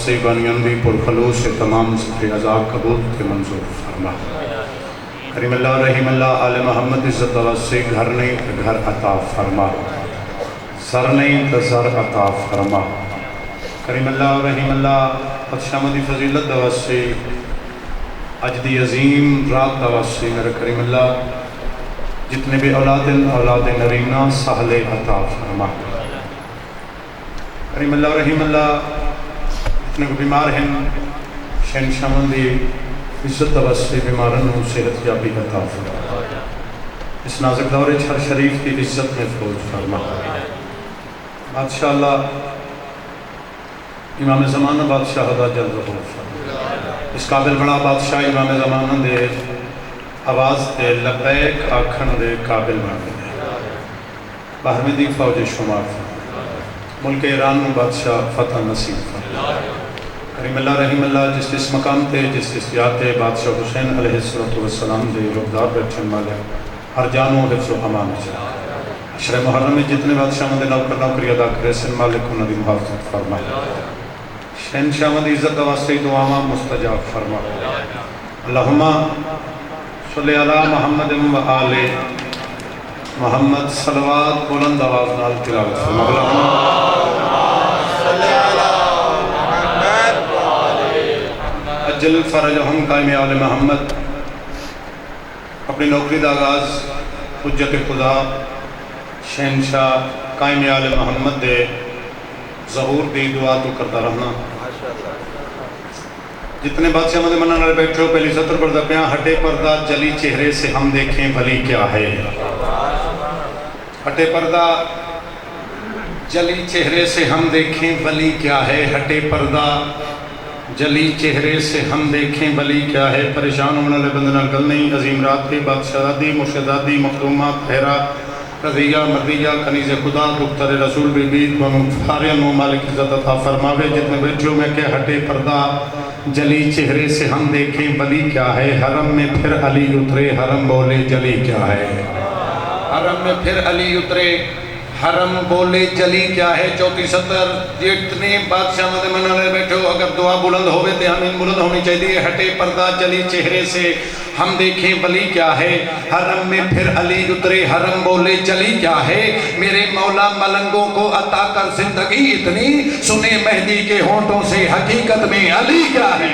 سے بانیان بھی پرخلوص سے تمام ذکر عذاب قبول کے منظور فرما۔ کریم اللہ رحیم اللہ آل محمد عزت اللہ سے گھر نہیں تو گھر عطا فرما، سر نہیں تو سر عطا فرما۔ کریم اللہ رحیم اللہ بدشامدی فضیلت دوا سے اجدی عظیم رات دوا سے میرے کریم اللہ جتنے بھی اولاد نرینہ سہل عطا فرما۔ کریم اللہ رحیم اللہ جتنے کو بیمار ہیں شہن شامدی عزت دوا سے بیمارن ہوں صحت یابی عطا فرما۔ اس نازک دور چھر شریف کی عزت محفوظ فرما۔ بادشاہ اللہ امام زمانہ بادشاہ خدا جل ظہور فرما۔ اس قابل بڑا بادشاہ امام زمانہ دے آواز دے لبیک آکھن دے قابل بن دے باہرمی فوج شمار فرما۔ ملک ایران میں بادشاہ فتح نصیب فرما۔ کریم اللہ رحیم اللہ جس اس مقام تے جس اس یاتے بادشاہ حسین علیہ السلام دے روبدار بیٹھن والے ہر جانوں حفظ و امان چاہے۔ عشر محرم میں جتنے بادشاہ مندے نوکری ادا کرے سن مالک انہوں نے محافظت فرمائے۔ شہنشاہ مندی عزت واسطے دعاواں مستجاب فرما۔ اللہم صلی علی محمد و آل محمد صلوات بلند آواز نال تلاوت فرما۔ صلی علی محمد و آل اجل فرجہم قائم آل محمد اپنی نوکری دا آغاز حجت خدا شہنشاہ قائم آل محمد دے ظہور دی دعا تو کرتا رہنا۔ جتنے بادشاہ مدد منہ نال بیٹھو پہلی سطر پردہ پیاں ہٹے پردہ جلی چہرے سے ہم دیکھیں بھلی کیا ہے۔ ہٹے پردہ جلی چہرے سے ہم دیکھیں بھلی کیا ہے۔ ہٹے پردہ جلی چہرے سے ہم دیکھیں بھلی کیا ہے۔ پریشان ہونے لے بندنا گل نہیں عظیم رات کے بادشاہدادی مرشدادی مخدومات پہرا رضیہ مردیہ کنیز خدا دختر رسول بی بیت و مفارین و مالک عزت عطا فرماوے۔ جتنے بیٹھوں میں کہ ہٹے پردہ جلی چہرے سے ہم دیکھیں بلی کیا ہے۔ حرم میں پھر علی اترے حرم بولے جلی کیا ہے۔ حرم میں پھر علی اترے حرم بولے جلی کیا ہے۔ چوتھی سطر جتنے بادشاہ مدد منانے بیٹھو اگر دعا بلند ہوئے تو ہمیں بلند ہونی چاہیے۔ ہٹے پردہ جلی چہرے سے ہم دیکھیں بلی کیا ہے۔ حرم میں پھر علی اترے حرم بولے جلی کیا ہے۔ میرے مولا ملنگوں کو عطا کر زندگی اتنی سنے مہدی کے ہونٹوں سے حقیقت میں علی کیا ہے۔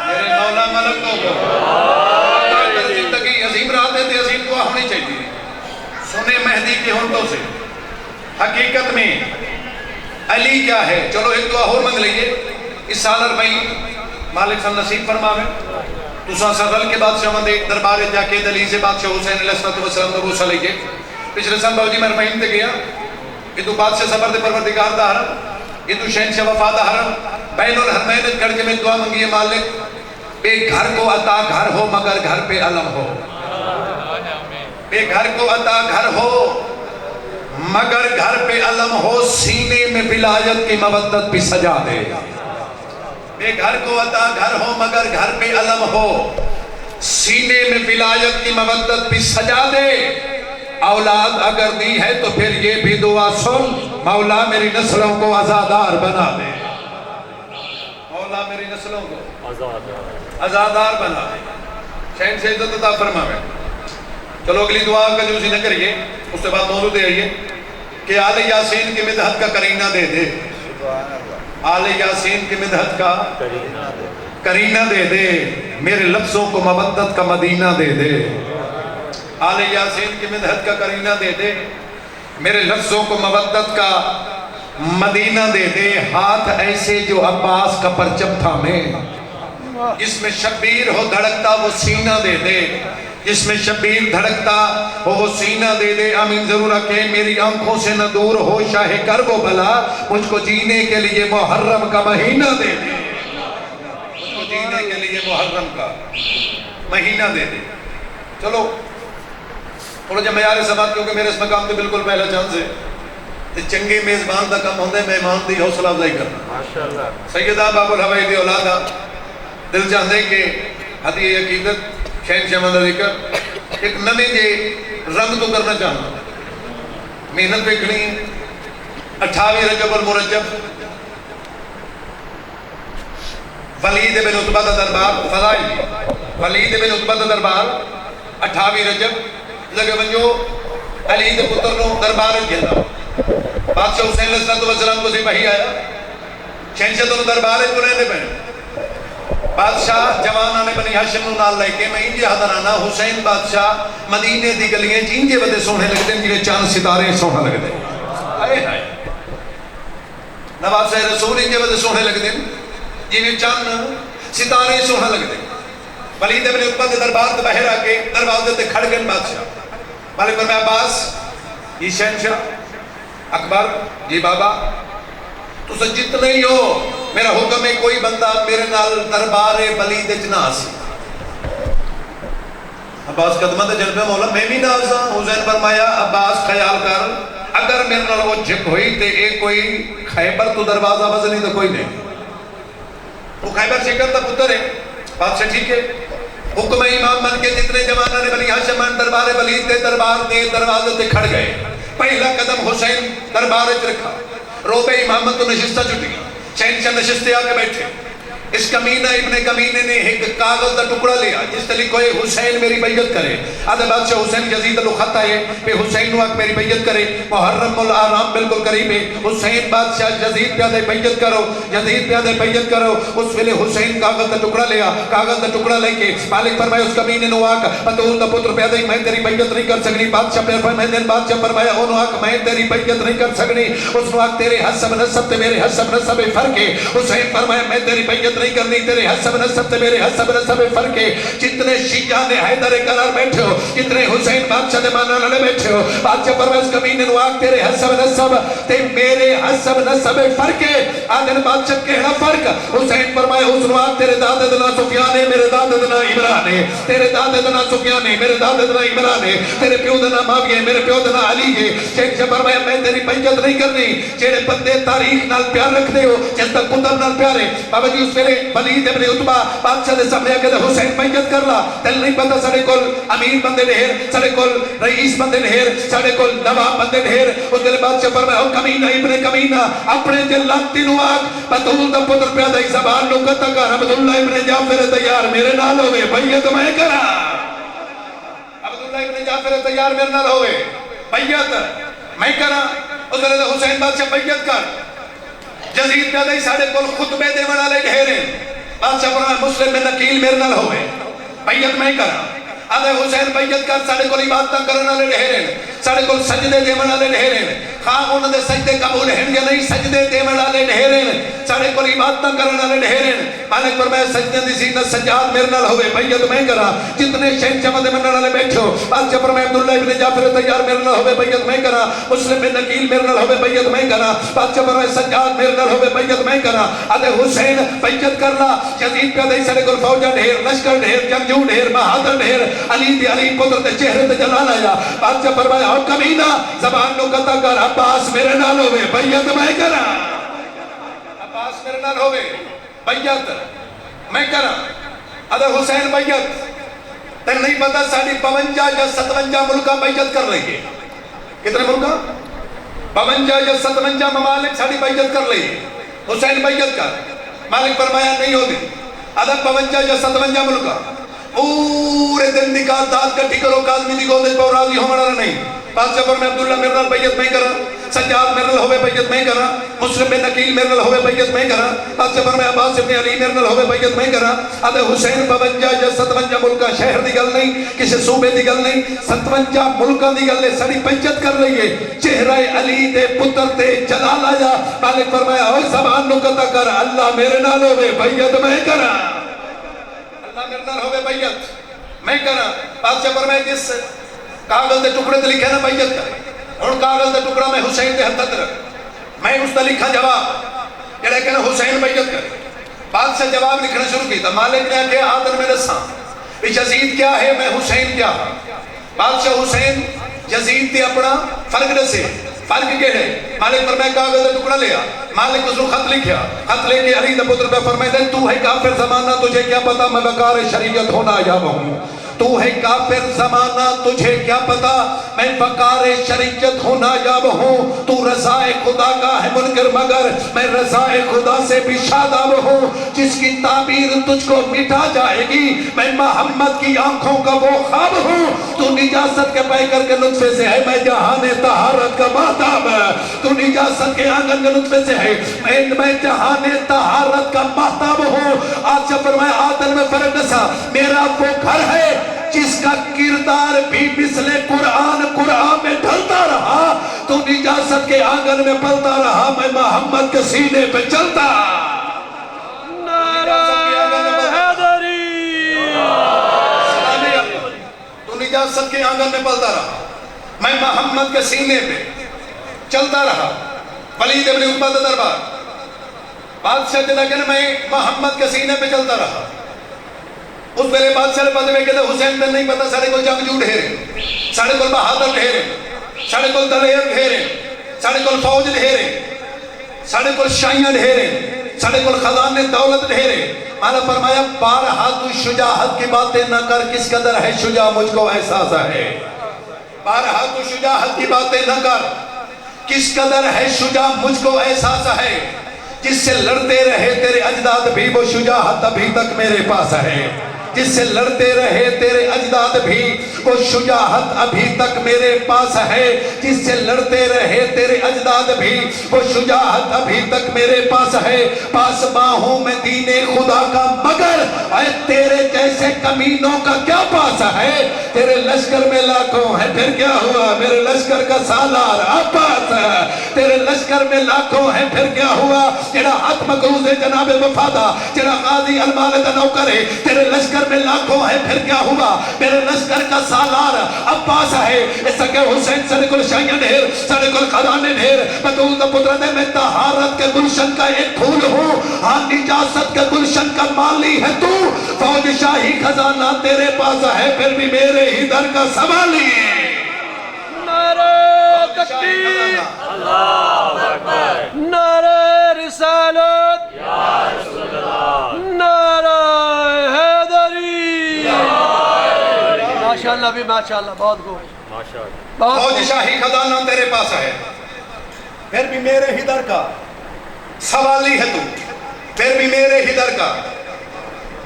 میرے مولا ملنگوں کو عطا کر زندگی عظیم رات ہے عظیم دعا ہونی چاہیے سنے مہدی کے ہونٹوں سے حقیقت میں علی کیا ہے۔ چلو ایک دعا اور منگ لئیے اس سال 40 مالک صلی نصیب فرماوے۔ تُساں سرل کے بادشاہ مندے دربار جا کے دلی سے بادشاہ حسین علیہ السلام نبو صلی کے پچھلے سال باوجی میں رمائن تے گیا یہ تو بادشاہ صبر دے پروردگار دا حرم یہ تو شہنشاہ وفا دا حرم بین الحرمین کھڑ کے میں دعا منگی ہے مالک بے گھر کو عطا گھر ہو مگر گھر پہ علم ہو۔ بے گھر کو عطا گھر ہو مگر گھر پہ علم ہو سینے میں ولایت کی مودت بھی سجا دے۔ بے گھر کو عطا گھر ہو مگر گھر پہ علم ہو سینے میں ولایت کی مودت بھی سجا دے۔ اولاد اگر دی ہے تو پھر یہ بھی دعا سن مولا میری نسلوں کو عزادار بنا دے۔ مولا میری نسلوں کو عزادار بنا دے۔ شہن سے عزت عطا فرماوے۔ چلو اگلی دعا کا جو اسی نہ کریے اس سے بعد موضوع دے آئیے کہ آل یاسین کی مدحت کا کرینہ دے دے۔ آل یاسین کی مدحت کا کرینہ دے دے میرے لفظوں کو مودت کا مدینہ دے دے۔ آل یاسین کی مدحت کا کرینہ دے دے میرے لفظوں کو مودت کا مدینہ دے دے۔ ہاتھ ایسے جو عباس کا پرچم تھامے جس میں شبیر ہو دھڑکتا وہ سینہ دے دے۔ جس میں شبیر دھڑکتا وہ سینہ دے دے۔ آمین ضرور رکھیں میری آنکھوں سے نہ دور ہو شاہ کرب و بلا مجھ کو جینے کے لیے محرم کا مہینہ دے دے۔ مجھ کو جینے کے لیے محرم کا مہینہ دے دے۔ چلو تھوڑا جب معیار سبات کیونکہ میرے اس مقام پہ بالکل پہلا چانس ہے چنگے میزبان دا کم ہوندے مہمان دی حوصلہ افزائی کرنا۔ سیدہ باب الحوائی دی اولادہ دل چاہتے کہ حدیع عقیدت شہنشاہ مندہ ذکر ایک نمی جے رنگ تو کرنا چاہنا محنت پہ کھڑی 28 رجب المرجب ولید بن عتبہ دا دربار فضائل ولید بن عتبہ دا دربار 28 رجب لگے ونجو علی دے پتر نو دربار گھندا بادشاہ حسین علیہ السلام کو سے وحی آیا شہنشاہ تو دربار کو رہنے پہ بادشاہ جوانہ نے بنی ہاشم نو نال لے کے میں انجے حضرانہ حسین بادشاہ مدینے دی گلیاں انجے ودے سونے لگتے ہیں جنہیں چاند ستارے سونا لگتے ہیں آئے آئے نواب صاحب رسول انجے ودے سونے لگتے ہیں جنہیں چاند ستارے سونا لگتے ہیں ولید بن عتبہ دے دربار دے باہر آ کے دروازے تے کھڑ گئے بادشاہ مالک فرمایا عباس یہ شہنشاہ اکبر یہ بابا تو سے جتنے ہی ہو میرا حکم ہے کوئی بندہ میرے نال دربار ولید وچ نہ آسی عباس قدمہ تے جنبے مولا میں بھی نہ آسا حسین فرمایا عباس خیال کر اگر میرے نال وہ جھک ہوئی تے ایک کوئی خیبر تو دروازہ بزنی تو کوئی نہیں وہ خیبر شکر تا پتر ہے بادشاہ ٹھیک ہے حکم امام بن کے جتنے جوانہ نے بنی ہاشم دربار ولید دے دربار دے دروازے تے کھڑ گئے پہلا قدم حسین دربار وچ رکھا روب امامت تو نشستہ چھٹی شہنشاہ نشستے آ کے بیٹھے اس کمینہ ابن کمینے نے ایک کاغذ دا ٹکڑا لیا جس تے لکھو ہے حسین میری بیعت کرے آدھے بادشاہ حسین یزید اللہ خط آئے پہ حسین نو آگ میری بیعت کرے محرم الارام بالکل قریب ہے حسین بادشاہ یزید پیادے بیعت کرو یزید پیادے بیعت کرو اس ویلے حسین کاغذ دا ٹکڑا لیا کاغذ دا ٹکڑا لے کے مالک فرمائے اس کمینے نو آگ پتول دا پتر پیادے میں تیری بیعت نہیں کر سکنی بادشاہ پہ فرمائے دن بادشاہ فرمایا انہوں آگ میں تیری بیعت نہیں کر سکنی اس نو آگ تیرے حسب نسب تے میرے حسب نسب فرق ہے حسین فرمایا میں تیری بیعت نہیں کرنی تیرے حسب نسب تے میرے حسب نسب فرق ہے جتنے شیعہ نے حیدر قرار بیٹھے ہو جتنے حسین بادشاہ نے مانا لڑے بیٹھے ہو بادشاہ فرمایا اس کمینے نو آگ تیرے حسب نسب تے میرے حسب نسب فرق ہے آدھن بادشاہ کہنا فرق حسین فرمایا اس نو آگ تیرے دادے دنا سفیان ہے میرے دادے دنا عمران ہے تیرے دادے دنا سفیان ہے میرے دادے دنا عمران ہے تیرے پیو دنا معاویہ ہے میرے پیو دنا علی ہے شیخ سے فرمایا میں تیری بیعت نہیں کرنی جیڑے بندے تاریخ نال پیار رکھتے ہو جس تک کتب نال پیارے بابا جی اس ویلے ولید ابن عتبہ بادشاہ دے سامنے آگے حسین بیعت کر لا تل نہیں پتا ساڑے کول امیر بندے ڈھیر ساڑے کول رئیس بندے ڈھیر ساڑے کول نواب بندے ڈھیر اس ویلے بادشاہ فرمایا او کمینہ ابن کمینہ اپنے جلاتی نو آگ بطول دا پتر پیادہ زبان نو کتا کر عبداللہ ابن جعفر تیار میرے نال ہوئے بیعت میں کرا عبداللہ ابن جعفر تیار میرے نال ہوئے بیعت میں کرا اس ویلے حسین بادشاہ بیعت کر جزید پیادہ ساڑے کول خطبے دے وڑا لے ڈھیرے بادشاہ فرمایا مسلم میں نکیل میرے نال ہوئے بیعت میں کرا آدھے حسین بیعت کر ساڑے کول عبادتاں کرنا لے ڈھیرے ساڑے کول سجدے دے وڑا لے ڈھیرے خواہ انہوں نے سجدے قبول ہیں یا نہیں سجدے دے وڑا لے ڈھیرے ساڑے کول عبادتاں کرنا لے ڈھیرے مالک فرمایا سجدے دی زینت سجاد میرے نال ہوئے بیعت میں کرا جتنے شہنشاہ دے منن والے بیٹھے ہو بادشاہ فرمایا عبداللہ ابن جعفر تیار میرے نال ہوئے بیعت میں کرا مسلم بن نکیل میرے نال ہوئے بیعت میں کرا بادشاہ فرمایا سجاد میرے نال ہوئے بیعت میں کرا آدھے حسین بیعت کرنا یزید پہ دے ساڑے کول فوجہ ڈھیر لشکر ڈھیر جنگجو ڈھیر بہادر ڈھیر علی دی علی پتر تے چہرے تے جلال آیا بادشاہ فرمایا او کمینہ زبان نو قطع کر عباس میرے نال ہوئے بیعت میں کرا عباس میرے نال ہوئے بیعت میں کرا آدھے حسین بیعت تے نہیں پتا ساڑی 52 یا 57 ملکہ بیعت کر رہی ہے کتنے ملکہ 52 یا 57 ممالک ساڑی بیعت کر رہی ہے حسین بیعت کر مالک فرمایا نہیں ہوگی آدھے 52 یا 57 ملکہ پورے دن نکال داد کا ٹھکروں کازمی دی گودج پر راضی ہو مڑا نہیں بادشاہ پر میں عبداللہ میرے نال بیعت میں کرا سجاد میرے نال ہوئے بیعت میں کرا مسلم بن نکیل میرے نال ہوئے بیعت میں کرا بادشاہ پر میں عباس ابن علی میرے نال ہوئے بیعت میں کرا آدھے حسین 52 یا 57 ملکہ شہر دی گل نہیں کسی صوبے دی گل نہیں 57 ملکہ دی گل ہے ساری بیعت کر رہی ہے چہرہ علی دے پتر تے جلال آیا مالک فرمایا اوہ زبان نو قطع کر اللہ میرے نال ہوئے بیعت میں کرا اللہ میرے نال ہوئے بیعت میں کرا بادشاہ فرمایا جس کاغذ دے ٹکڑے تے لکھے نا بیعت کرے اور کاغذ دے ٹکڑا میں حسین دے حد رکھ میں اس تے لکھا جواب جڑا کہنا حسین بیعت کرے بادشاہ جواب لکھنا شروع کی تھا مالک نے کہ آدر میں دساں یزید کیا ہے میں حسین کیا بادشاہ حسین یزید تے اپنا فرق دسے فرق کہڑے مالک فرمایا کاغذ دے ٹکڑا لیا مالک اس کو خط لکھیا خط لے کے علی دے پتر پہ فرمائے دے تو ہے کافر زمانہ تجھے کیا پتا میں بکار شریعت ہونا آیا ہوں تو ہے کافر زمانہ تجھے کیا پتا میں فقار شریعت ہوں نایاب ہوں تو رضائے خدا کا ہے منکر مگر میں رضائے خدا سے بھی شاداب ہوں جس کی تعبیر تجھ کو مٹا جائے گی میں محمد کی آنکھوں کا وہ خواب ہوں تو نجاست کے پیکر کے نطفے سے ہے میں جہان طہارت کا مہتاب تو نجاست کے آنگن کے نطفے سے ہے میں جہان طہارت کا مہتاب ہوں آج جب فرمایا آدم میں فرق نسا میرا وہ گھر ہے جس کا کردار بھی مثل قرآن میں ڈھلتا رہا تو نجاست کے آنگن میں پلتا رہا میں محمد کے سینے پہ چلتا نعرہ حیدری تو نجاست کے آنگن میں پلتا رہا میں محمد کے سینے پہ چلتا رہا ولید ابن عتبہ کا دربار بادشاہ جدا کہ میں محمد کے سینے پہ چلتا رہا اس پہلے بادشاہ پاس میں کہتے حسین تے نہیں پتا ساڑھے کو جنگجو ڈھیرے ساڑھے کو بہادر ڈھیرے ساڑھے کو دلیر ڈھیرے ساڑھے کو فوج ڈھیرے ساڑھے کو شائیاں ڈھیرے ساڑھے کو خزانے دولت ڈھیرے مانا فرمایا بارہا تو شجاعت کی باتیں نہ کر کس قدر ہے شجاع مجھ کو احساس ہے بارہا تو شجاعت کی باتیں نہ کر کس قدر ہے شجاع مجھ کو احساس ہے جس سے لڑتے رہے تیرے اجداد بھی وہ شجاعت ابھی تک میرے پاس ہے جس سے لڑتے رہے تیرے اجداد بھی وہ شجاعت ابھی تک میرے پاس ہے جس سے لڑتے رہے تیرے اجداد بھی وہ شجاعت ابھی تک میرے پاس ہے پاس باہوں میں دین خدا کا مگر اے تیرے جیسے کمینوں کا کیا پاس ہے تیرے لشکر میں لاکھوں ہے پھر کیا ہوا میرے لشکر کا سالار عباس ہے تیرے لشکر میں لاکھوں ہے پھر کیا ہوا جڑا ہاتھ مقروض ہے جناب وفادہ جڑا قاضی المال دا نوکر ہے تیرے لشکر میں لاکھوں ہے پھر کیا ہوا میرے لشکر کا سالار عباس ہے اس کہ حسین سڑے کل شائیاں ڈھیر سڑے کل خزانے ڈھیر بطول دا پترہ میں طہارت کے گلشن کا ایک پھول ہوں ہاں نجاست کے گلشن کا مالی ہے تو فوج شاہی خزانہ تیرے پاس ہے پھر بھی میرے ہی در کا سوالی نعرہ تکبیر اللہ اکبر نعرہ رسالت یا رسول اللہ نعرہ حیدری ماشاءاللہ بھی ماشاءاللہ بہت گو فوج شاہی خزانہ تیرے پاس ہے پھر بھی میرے ہی در کا سوالی ہے تو پھر بھی میرے ہی در کا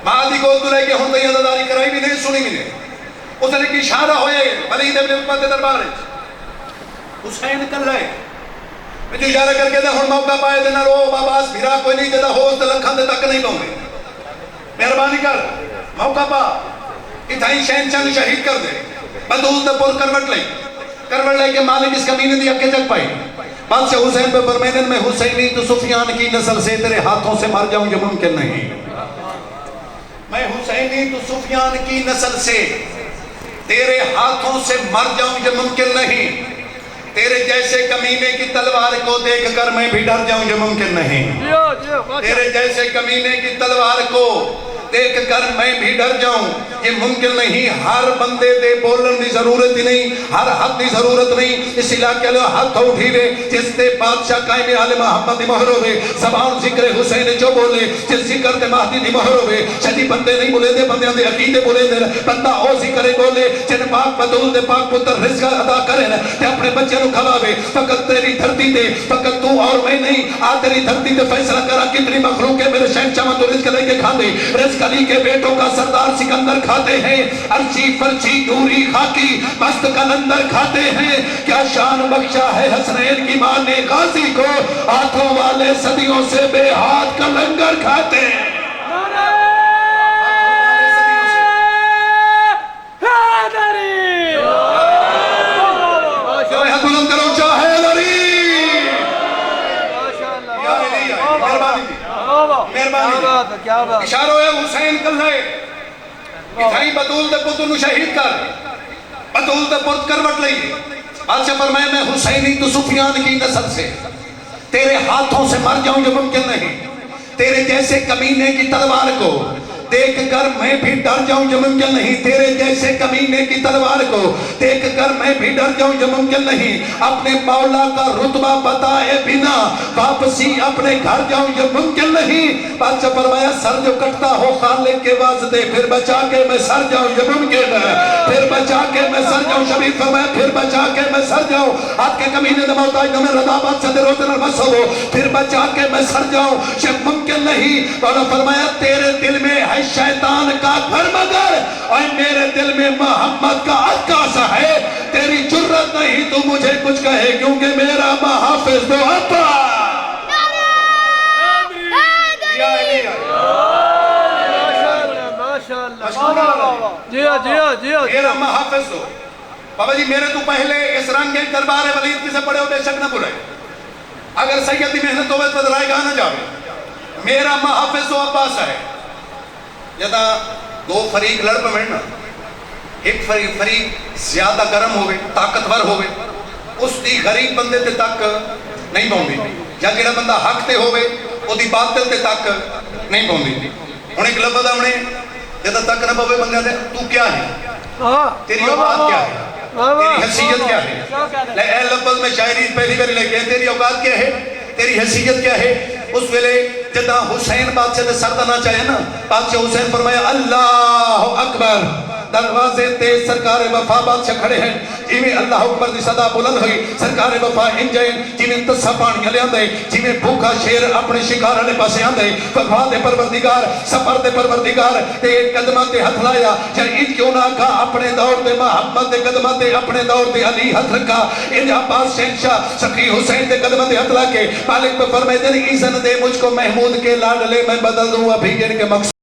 مہدی کو دلے کے ہوں تیہ داداری کرائی بھی نہیں سنی بھی نہیں اس نے کی اشارہ ہوئے ولید ابن عتبہ کے دربار ہے حسین کر رہے میں جو اشارہ کر کے دے ہون موقع پائے دینا رو باباس بھیرا کوئی نہیں دیتا ہوست لکھان دے تک نہیں پہنگے مہربانی کر موقع پا اتھائی شہن چنگ شہید کر دے بدول دے پور کروٹ لے کے مالک اس کمینے دی اکے جگ پائی بادشاہ حسین پہ برمینن میں حسینی تو سفیان کی نسل سے تیرے ہاتھوں سے مر جاؤں یہ ممکن نہیں میں حسینی تو سفیان کی نسل سے تیرے ہاتھوں سے مر جاؤں یہ ممکن نہیں تیرے جیسے کمینے کی تلوار کو دیکھ کر میں بھی ڈر جاؤں یہ ممکن نہیں تیرے جیسے کمینے کی تلوار کو دیکھ کر میں بھی ڈر جاؤں یہ ممکن نہیں ہر بندے دے بولن دی ضرورت ہی نہیں ہر حد دی ضرورت نہیں اس علاقے لئے ہاتھ اٹھی وے جس دے بادشاہ قائم آل محمد دی مہر ہوئے زبان ذکر حسین جو بولے جس ذکر دے مہدی دی مہر ہوئے شدی بندے نہیں بولے دے بندے دے عقیدے بولے دے بندہ او ذکر بولے جن پاک بدول دے پاک پتر رزق ادا کریں تے اپنے بچے نو کھلاوے فقط تیری دھرتی دے فقط تو اور میں نہیں آ تیری دھرتی دے فیصلہ کرا کتنی مخلوق ہے میرے شہن چاہاں تو رزق لے کے کھا دے رزق علی کے بیٹوں کا سردار سکندر کھاتے ہیں ارچی فرچی دوری خاکی مست کلندر کھاتے ہیں کیا شان بخشا ہے حسنین کی ماں نے غازی کو ہاتھوں والے صدیوں سے بے ہاتھ کا لنگر کھاتے ہیں اشارو ہے حسین کل ہے اتھائی بدول دے پتر نو شہید کر بدول دے پرد کروٹ لئی بادشاہ فرمائے میں حسینی تو سفیان کی نسل سے تیرے ہاتھوں سے مر جاؤں جو ممکن نہیں تیرے جیسے کمینے کی تلوار کو دیکھ کر میں بھی ڈر جاؤں یہ ممکن نہیں، تیرے جیسے کمینے کی تلوار کو دیکھ کر میں بھی ڈر جاؤں یہ ممکن نہیں، اپنے مولا کا رتبہ بتائے بنا واپسی اپنے گھر جاؤں یہ ممکن نہیں۔ بادشاہ فرمایا سر جو کٹتا ہو خالق کے واسطے پھر بچا کے میں سر جاؤں یہ ممکن ہے، پھر بچا کے میں سر جاؤں۔ شبیر فرمایا پھر بچا کے میں سر جاؤں، آپ کے کمینے دموتائی نمیں رضا بادشاہ دے روزن المسو پھر بچا کے میں سر جاؤں یہ ممکن نہیں۔ مولا فرمایا تیرے دل میں ہے شیطان کا گھر مگر اور میرے دل میں محمد کا عکاس ہے، تیری جرت نہیں تو مجھے کچھ کہے کیونکہ میرا محافظ تو اپا جی ہاں جی ہاں جی ہاں میرا محافظ ہو۔ بابا جی میرے تو پہلے اس رنگ کے دربار ولید کسے پڑے ہو بے شک نہ برائے، اگر سیدی محنت ہوئے تو درائے گا نہ جاوے، میرا محافظ تو عباس ہے۔ جدا دو فریق لڑ پہ بیٹھنا، ایک فریق زیادہ گرم ہوئے طاقتور ہوئے اس دی غریب بندے تے تک نہیں پہنچی، یا جڑا بندہ حق تے ہوئے وہ دی باطل تے تک نہیں پہنچی۔ انہیں ایک لفظ ہم نے جدا تک نہ پہوے بندہ دے تو کیا ہے، تیری اوقات کیا ہے، تیری حیثیت کیا ہے۔ اے لفظ میں شاعری پہلی باری لے کے تیری اوقات کیا ہے، تیری حیثیت کیا ہے۔ اس ویلے جدا حسین بادشاہ دے سردنا چاہے نا، بادشاہ حسین فرمایا اللہ اکبر، دروازے تے سرکار وفا بادشاہ کھڑے ہیں، جی میں اللہ اکبر دی صدا بلند ہوئی، سرکار وفا انجین جی میں تصہ پانیاں لے آندے، جی میں بھوکا شیر اپنے شکار لے پاسے آندے، وفا دے پروردگار سفر دے پروردگار تے قدمہ تے ہتھ لایا، جائے ان کیوں نہ کھا اپنے دور دے محمد دے قدمہ تے اپنے دور دے علی ہتھ رکھا، ان عباس شہنشاہ سخی حسین دے قدمہ تے ہتھ لا کے مالک پہ فرمائے دے اذن دے مجھ کو محمود کے لاڈلے میں بدل دوں ابھی ان کے مقصد